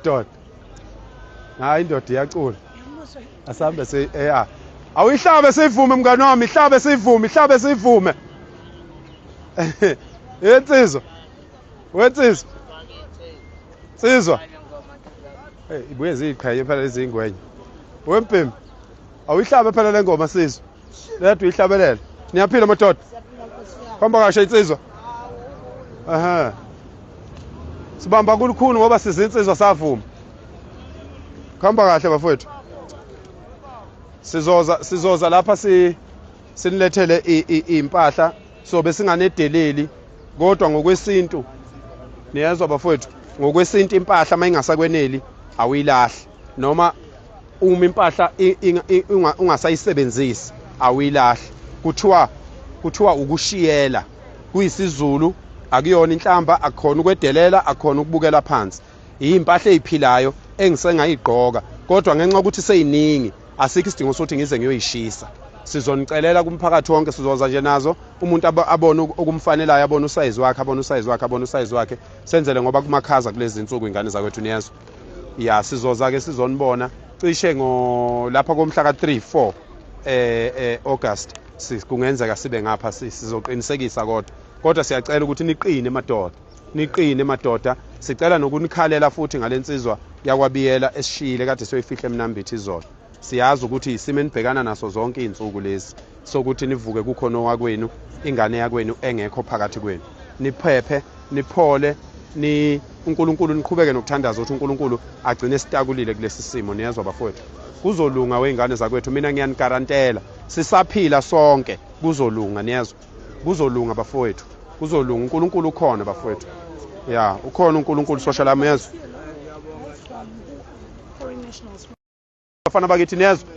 madoda. Hayi indoda iyacula. Asambe awuyihlabe sivume mngani wami, ihlabe sivume. Yensizwa. Wensizwa. Sizwa. Ibuye ziqhaye phela lezi ingwenye. Wempimbi. Awuyihlabe phela le ngoma sizwa. Lethu uyihlabelela. Niyaphila madoda. Khamba kashe insizwa. Aha. Sibamba kulukhulu ngoba sizinsizwa savuma. Khamba kahle bafowethu. Sizoza lapha sinilethele impahla sobe singanedeleli kodwa ngokwesintu. Niyazwa bafowethu, ngokwesintu impahla mayingasakweneli awuyilahli noma uma impahla ungasayisebenzisi awuyilahli. Kuthiwa ukushiyela. Kuyisizulu akuyona inhlamba, akukhona ukwedelela, akukhona ukubukela phansi. Impahla eziphilayo engisengayigqoka kodwa ngenxa ukuthi seyiningi asikho isidingo sokuthi ngize ngiyoyishisa. Sizonicelela kumphakathi wonke, sizoza nje nazo umuntu abone okumfanelayo, abone usize wakhe, senzele ngoba kumakhaza kulezi insuku ingane zakwethu niyezwa. Ya sizoza ke sizonibona cishe lapha komhla ka3-4 August. Kungenzeka sibe ngapha sizoqinisekisa kodwa siyacela ukuthi niqine madoda. Sicela nokunikhalela futhi ngalensizwa yakwabiyela esishile kade soyifihle eMnambithi izolo. Siyazi ukuthi isimo enibhekana naso zonke izinsuku lezi sokuthi nivuke kukhona owakwenu, ingane yakwenu engekho phakathi kwenu. Niphephe, niphole, uNkulunkulu niqhubeke nokuthandaza ukuthi uNkulunkulu agcine esitakulile kulesi simo. Niyezwa bafowethu, kuzolunga weingane zakwethu. Mina ngiyanigarantela sisaphila sonke kuzolunga. Niyezwa, kuzolunga bafowethu, kuzolunga. uNkulunkulu ukhona bafowethu. Ya ukhona uNkulunkulu social amezwe. Bafana bakithi niyezwa,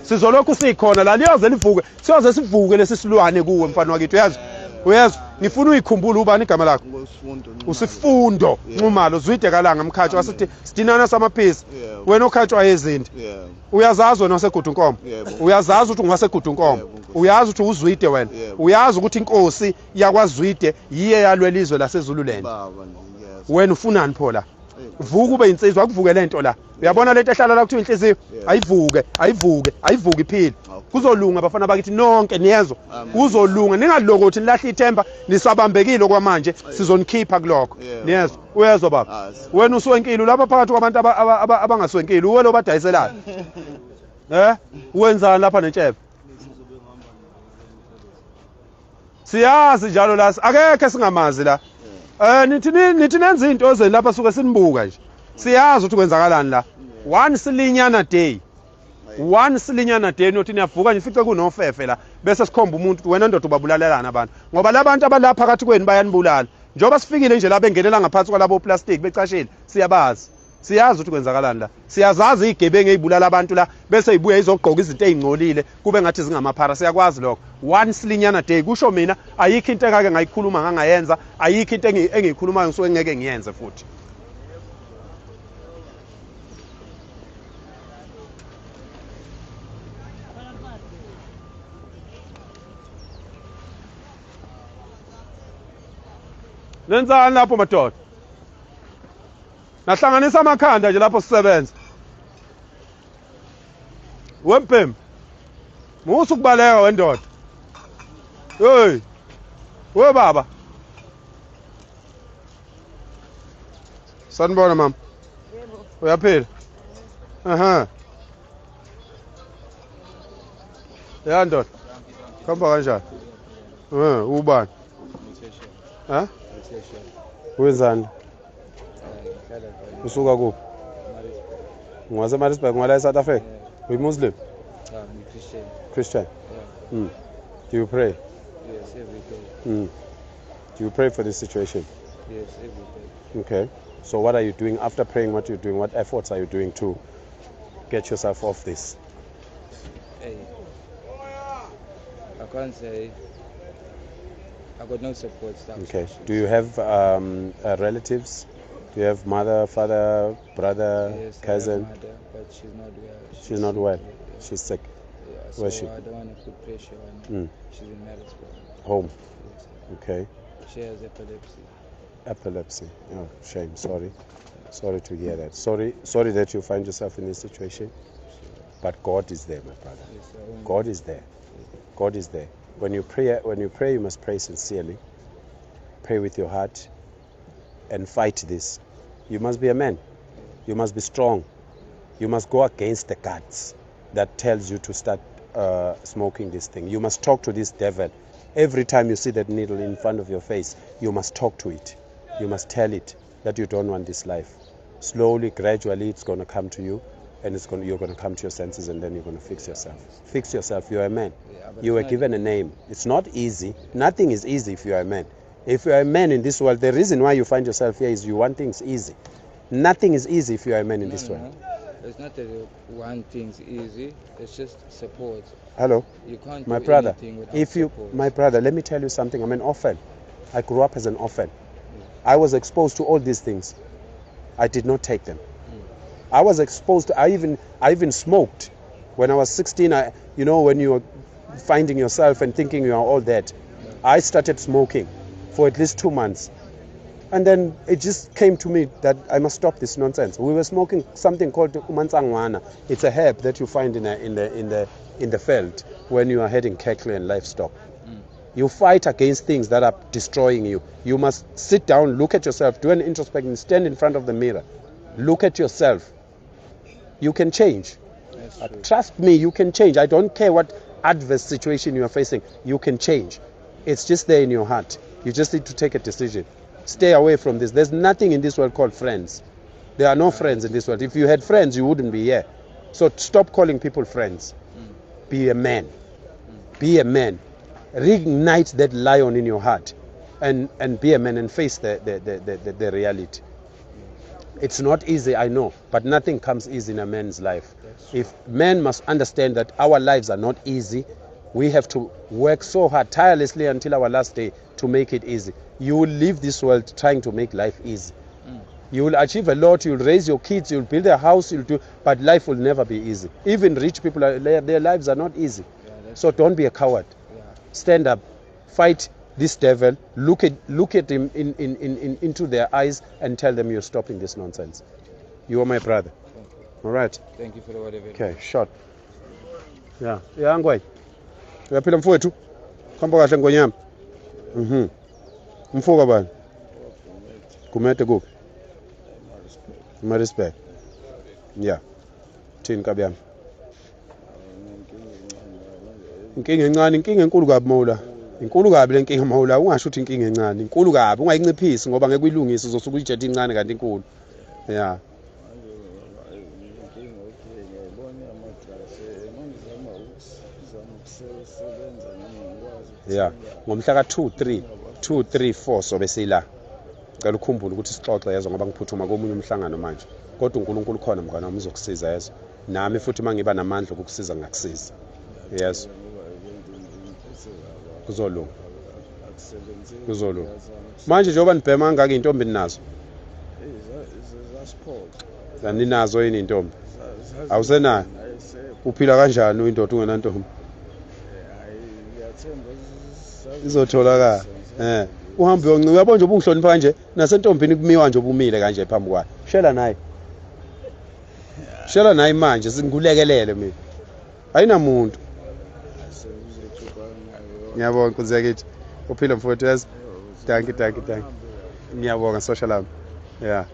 sizolokhu sikhona la, niyoze nivuke, siyoze sivuke lesi silwane kuwe mfana wakithi. Uyezwa, ngifuna uyikhumbule ubani igama lakho. Usifundo Nxumalo Zwide Kalanga Mkhatshwa wasithi sidinana samaphisi. Wena okhatshwa yezinto. Uyazazi wena waseGudu Nkomo. Uyazazi ukuthi ungaseGudu Nkomo. Uyazi ukuthi uZwide wena. Uyazi ukuthi inkosi yakwaZwide yiye yalwe izwe laseZululand. Wena ufunani pho la? Vuka ube insizwa, akuvuke lento la. Uyabona lento ehlala la kuthiwa inhliziyo ayivuke iphila. Kuzolunga bafana bakithi nonke niyezwa. Kuzolunga, ningalokothi nilahle ithemba, nisabambekile kwamanje, sizonikhipha kulokho. Niyezwa. Uyezwa baba. Wena uswenkile lapha phakathi kwabantu abangaswenkile, uwe lo badayiselayo. Wenzani lapha nentshebe? Siyazi njalo la, akekho singamazi la. Nithi nenza izinto ezeni lapha suke sinibuka nje. Siyazi ukuthi kwenzakalani la. One silinyana day nothi niyavuka nifice kunofefe la bese sikhomba umuntu ukuthi wena ndoda ubabulalelana abantu ngoba labantu abalapha phakathi kwenu bayanibulala. Njoba sifikile nje la bengenela ngaphansi kwalabo plastic becashile, siyabazi. Siyazi ukuthi kwenzakalani la. Siyazazi igebengu ezibulala abantu la bese ibuye izogqoka izinto ezingcolile kube ngathi zingamaphara. Siyakwazi lokho. One silinyana day kusho mina ayikho into engake ngayikhuluma ngangayenza, ayikho into engiyikhulumayo ngisuke ngeke ngiyenze futhi. Nenzani lapho madoda? Nahlanganisa amakhanda nje lapho sisebenza. Wempembe. Musu kubaleka wendoda. Hey. We baba. Sanibona mama. Yebo. Uyaphila? Aha. Ya ndoda. Khamba kanjani? Ubani? Ha? Wenzani? Usuka kuphi? Ngwase Maritzburg, ngwala eSouth Africa. We Muslim? I'm Christian. Christian? Yeah. Do you pray? Yes, every day. Do you pray for this situation? Yes, every day. Okay. So what are you doing after praying? What are you doing? What efforts are you doing to get yourself off this? Hey, I can't say. I got no support staff. Okay. Do you have relatives? Do you have mother, father, brother, Yes, cousin? I have a mother, but she's not well. She's not well. Yeah. She's sick. Yeah, Where's so she? I don't want to put pressure on her. She's in Maritzburg. Home. Yes. Okay. She has epilepsy. Epilepsy. Oh, shame. Sorry. Sorry to hear that. Sorry that you find yourself in this situation. But God is there, my brother. Yes, sir. God is there. God is there. When you pray, you must pray sincerely. Pray with your heart and fight this. You must be a man. You must be strong. You must go against the guts that tells you to start smoking this thing. You must talk to this devil. Every time you see that needle in front of your face, you must talk to it. You must tell it that you don't want this life. Slowly, gradually, it's going to come to you, and you're going to come to your senses, and then you're going to fix yourself. Fix yourself. You're a man. Yeah, but You were it's not- given a name. It's not easy. Nothing is easy if you're a man. If you're a man in this world, the reason why you find yourself here is you want things easy. Nothing is easy if you're a man in this world. No. It's not that one thing's easy. It's just support. Hello? You can't My do brother, anything without if you, support. my brother, let me tell you something. I'm an orphan. I grew up as an orphan. I was exposed to all these things. I did not take them. I was exposed to. I even smoked when I was 16. When you are finding yourself and thinking you are all that, I started smoking for at least 2 months, and then it just came to me that I must stop this nonsense. We were smoking something called umantsangwana. It's a herb that you find in the field when you are heading cattle and livestock. You fight against things that are destroying you. You must sit down, look at yourself, do an introspection, stand in front of the mirror, look at yourself. You can change. That's true. Trust me, you can change. I don't care what adverse situation you are facing. You can change. It's just there in your heart. You just need to take a decision. Stay away from this. There's nothing in this world called friends. There are no friends in this world. If you had friends, you wouldn't be here. So stop calling people friends. Be a man. Be a man. Reignite that lion in your heart and be a man and face the reality. It's not easy, I know, but nothing comes easy in a man's life. If men must understand that our lives are not easy, we have to work so hard, tirelessly until our last day to make it easy. You will leave this world trying to make life easy. You will achieve a lot, you'll raise your kids, you'll build a house, but life will never be easy. Even rich people, their lives are not easy. So don't be a coward. Stand up, fight this devil, look at him into their eyes and tell them you're stopping this nonsense. You are my brother. All right. Thank you for the word of Okay, short. Yeah, ngway. Uyaphila mfowethu? Khamba kahle ngonyama. Mfuka bani? Kumete kuphi? Maritzburg. Yeah. Thini kabi yami? Inkinga encane, inkinga enkulu kabi Mawula. Inkulu kabi le nkinga Mawula, ungasho ukuthi inkinga encane. Inkulu kabi, ungayinciphisi ngoba ngeke uyilungise uzosuka uyijethe incane kanti inkulu. Yeah. Yeah. Ngomhla ka 2 3 4 sobe sila. Ngicela ukukhumbula ukuthi sixoxe yezo ngoba ngiphuthuma komunye umhlangano manje. Kodwa uNkulunkulu khona mngana wami uzokusiza yezo. Nami futhi mangiba namandla ukukusiza ngakusiza. Yes. Kuzolunga. Kuzolunga. Manje njengoba nibhema kangaka intombi ninazo. Ninazo yini intombi? Awusenayo. Uphila kanjani uyindoda ungenantombi? Izotholakala. Uhambe uyabona nje ubungihlonipha kanje nasentombini kumiwa nje ubumile kanje phambi kwayo. Shela naye. Shela naye manje singulekelele mina. Ayinamuntu. Ngiyabonga kuzekithi. Uphila mfowethu yazi. Thank you. Ngiyabonga social love. Yeah.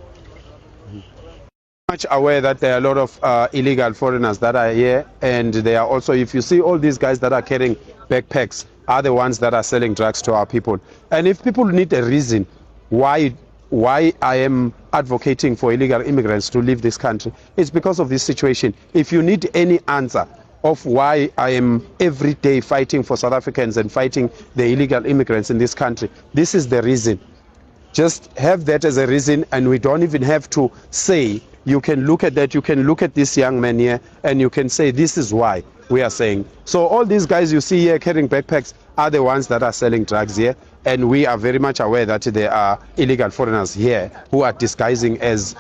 Much aware that there are a lot of illegal foreigners that are here, and they are also, if you see all these guys that are carrying backpacks, are the ones that are selling drugs to our people. And if people need a reason why I am advocating for illegal immigrants to leave this country, it's because of this situation. If you need any answer of why I am every day fighting for South Africans and fighting the illegal immigrants in this country, this is the reason. Just have that as a reason, and we don't even have to say. You can look at that, you can look at this young man here, and you can say this is why we are saying. So all these guys you see here carrying backpacks are the ones that are selling drugs here, and we are very much aware that there are illegal foreigners here who are disguising as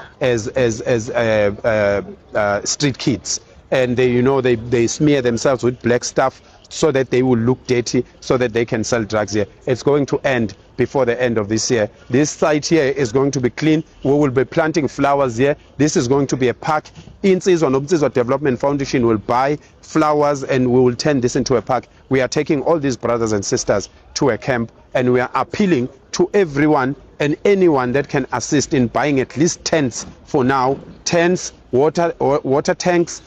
street kids. and they smear themselves with black stuff so that they will look dirty, so that they can sell drugs here. It's going to end before the end of this year. This site here is going to be clean. We will be planting flowers here. This is going to be a park. Insizwa Nobusizwa Development Foundation will buy flowers and we will turn this into a park. We are taking all these brothers and sisters to a camp, and we are appealing to everyone and anyone that can assist in buying at least tents for now. Tents, water tanks,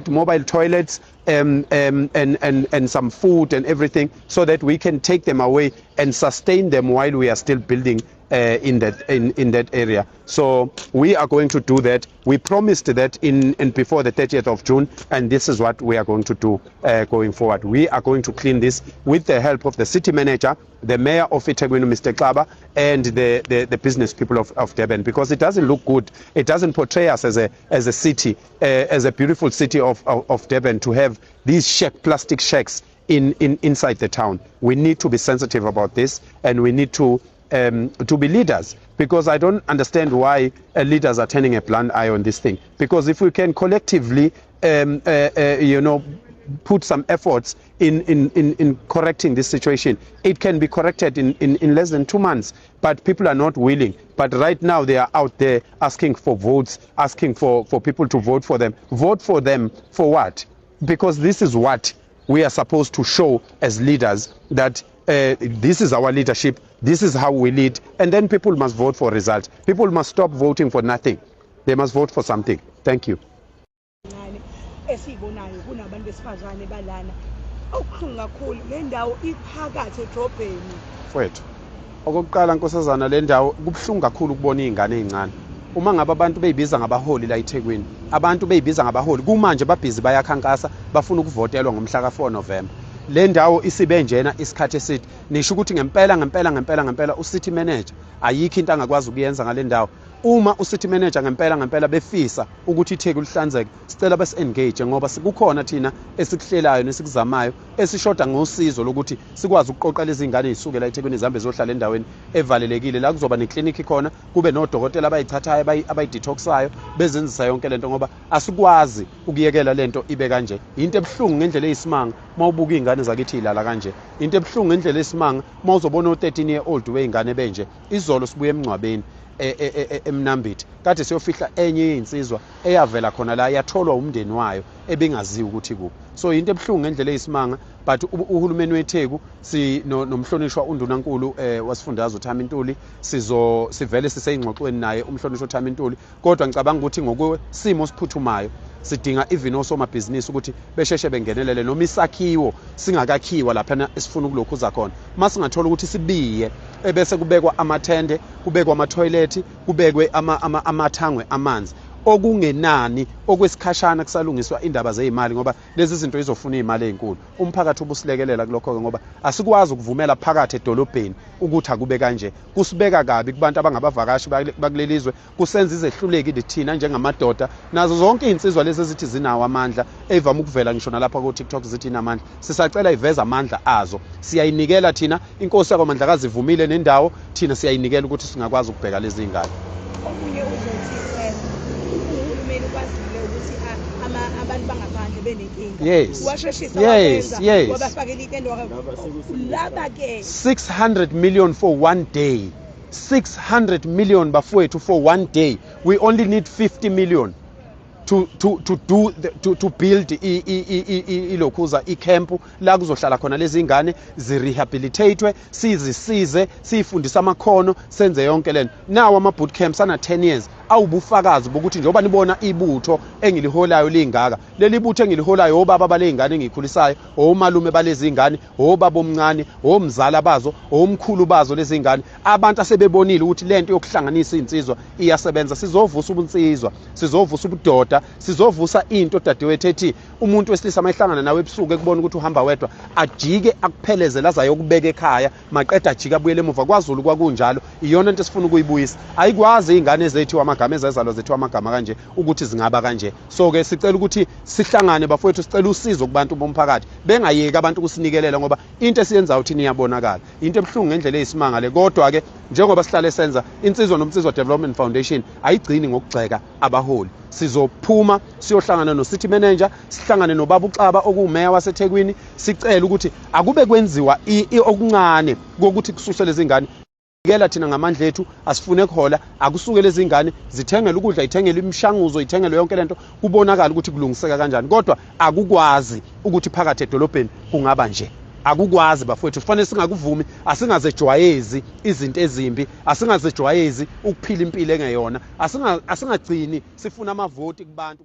mobile toilets, and some food and everything, so that we can take them away and sustain them while we are still building in that area. So we are going to do that. We promised that in before the 30th of June, and this is what we are going to do going forward. We are going to clean this with the help of the city manager, the mayor of eThekwini, Mr. Xaba, and the business people of Durban, because it doesn't look good. It doesn't portray us as a city, as a beautiful city of Durban, to have these plastic shacks inside the town. We need to be sensitive about this, and we need to be leaders, because I don't understand why leaders are turning a blind eye on this thing. Because if we can collectively put some efforts in correcting this situation, it can be corrected in less than 2 months. But people are not willing. But right now they are out there asking for votes, asking for people to vote for them. Vote for them for what? Because this is what we are supposed to show as leaders, that this is our leadership, this is how we lead, and then people must vote for results. People must stop voting for nothing. They must vote for something. Thank you. Esibonayo kunabantu besifazane balana okukhulu kakhulu le ndawo iphakathi edrobheni. Mfowethu, okokuqala nkosazana, le ndawo kubuhlungu kakhulu ukubona izingane ezincane. Uma ngabe abantu beyibiza ngabaholi la eThekwini, abantu beyibiza ngabaholi, kumanje babhizi bayakhankasa bafuna ukuvotelwa ngomhla ka4 November. Le ndawo isibenjena isikhathi eside. Nisho ukuthi ngempela ucity manager ayikho into angakwazi ukuyenza ngale ndawo. Uma ucity manager ngempela befisa ukuthi iThekwini lihlanzeke, sicela besi-engage, ngoba sikukhona thina esikuhlelayo nesikuzamayo, esishoda ngosizo lokuthi sikwazi ukuqoqa lezi ngane ezisuke la eThekwini zihambe zohlala endaweni evalelekile, la kuzoba neclinic khona, kube nodokotela abayithathayo abayidetoxayo, bezenzisa yonke lento, ngoba asikwazi ukuyekela lento ibe kanje. Into ebuhlungu ngendlela eyisimanga mawubuka izingane zakithi ilala kanje. Into ebuhlungu ngendlela eyisimanga mawuzobona u13-year-old weyingane benje. Izolo sibuye emncwabeni eMnambithi, kade siyofihla enye insizwa eyavela khona la, yatholwa umndeni wayo ebingaziwa ukuthi kuphi. So into ebuhlungu ngendlela eyisimanga, but uhulumeni weTheku nomhlonishwa uNdunankulu wasifundazwe uThami Ntuli sivele siseyingxoxweni naye umhlonishwa uThami Ntuli, kodwa ngicabanga ukuthi ngokwesimo siphuthumayo sidinga even osomabhizinisi ukuthi besheshe bengenelele, noma isakhiwo singakakhiwa lapha esifuna ukulokhuza khona. Masingathola ukuthi sibiye ebese kubekwa amathende, kubekwa ama-toilet, kubekwe amathangwe amanzi, okungenani okwesikhashana kusalungiswa indaba zezimali, ngoba lezi zinto izofuna izimali ezinkulu. Umphakathi ubusilekelela kulokho, ngoba asikwazi ukuvumela phakathi edolobheni ukuthi akube kanje. Kusibeka kabi kubantu abangabavakashi bakulelizwe, kusenza izehlulekile thina njengamadoda, nazo zonke izinsizwa lezi ezithi zinawo amandla evama ukuvela ngisho nalapha ku TikTok zithi inamandla. Sisacela iveza amandla azo, siyayinikela thina. Inkosi yakwaMandlakazi ivumile nendawo, thina siyayinikela ukuthi singakwazi ukubheka lezi ngane. Omunye uzothi uhulumeni kwazile ukuthi abantu bangaphandle benenkinga. Yes. Washeshisa Yes. wabafakela itende laba ke 600 million for one day. 600 million bafowethu for one day. We only need 50 million to build ilokhuza icamp la kuzohlala khona lezi ngane, zirehabilitatwe, sizisize, sifundisa amakhono, senze yonke lento. Nawo ama boot camps ana 10 years awubufakazi bokuthi njengoba nibona ibutho engiliholayo lingaka, leli butho engiliholayo obaba balezingane engikhulisayo, omalume balezi ngane, obaba omncane, omzala bazo, omkhulu bazo lezi ngane, abantu asebebonile ukuthi lento yokuhlanganisa insizwa iyasebenza. Sizovusa ubunsizwa, sizovusa ubudoda, sizovusa into dadewethu ethi umuntu wesilisa mayihlangana nawe ebusuku ekubona ukuthi uhamba wedwa, ajike akupheleze laza yokubeka ekhaya, maqeda ajika abuyele emuva. KwaZulu kwakunjalo, iyona into esifuna ukuyibuyisa. Ayikwazi izingane zethu amagama ezazalwa zethu amagama kanje ukuthi zingaba kanje. So ke sicela ukuthi sihlangane bafowethu, sicela usizo kubantu bomphakathi, bengayeki abantu kusinikelela ngoba into esiyenzayo thina iyabonakala. Into ebhlungu ngendlela eyisimanga le, kodwa ke njengoba sihlale senza insizwa nomnsizwa Development Foundation ayigcini ngokugxeka abaholi. Sizophuma siyohlangana no city manager, sihlangane nobaba uXaba okumeya waseThekwini, sicela ukuthi akube kwenziwa okuncane kokuthi kususele lezi ngane. Ngela thina ngamandla ethu asifune khola, akusuke lezi ngane zithengele ukudla, ithengele imishanguzo, ithengele yonke lento, kubonakala ukuthi kulungiseka kanjani. Kodwa akukwazi ukuthi phakathi edolobheni kungaba nje. Akukwazi bafowethu, kufanele singakuvumi, asingazejwayezi izinto ezimbi, asingazejwayezi ukuphila impilo engeyona, asingagcini sifuna amavoti kubantu.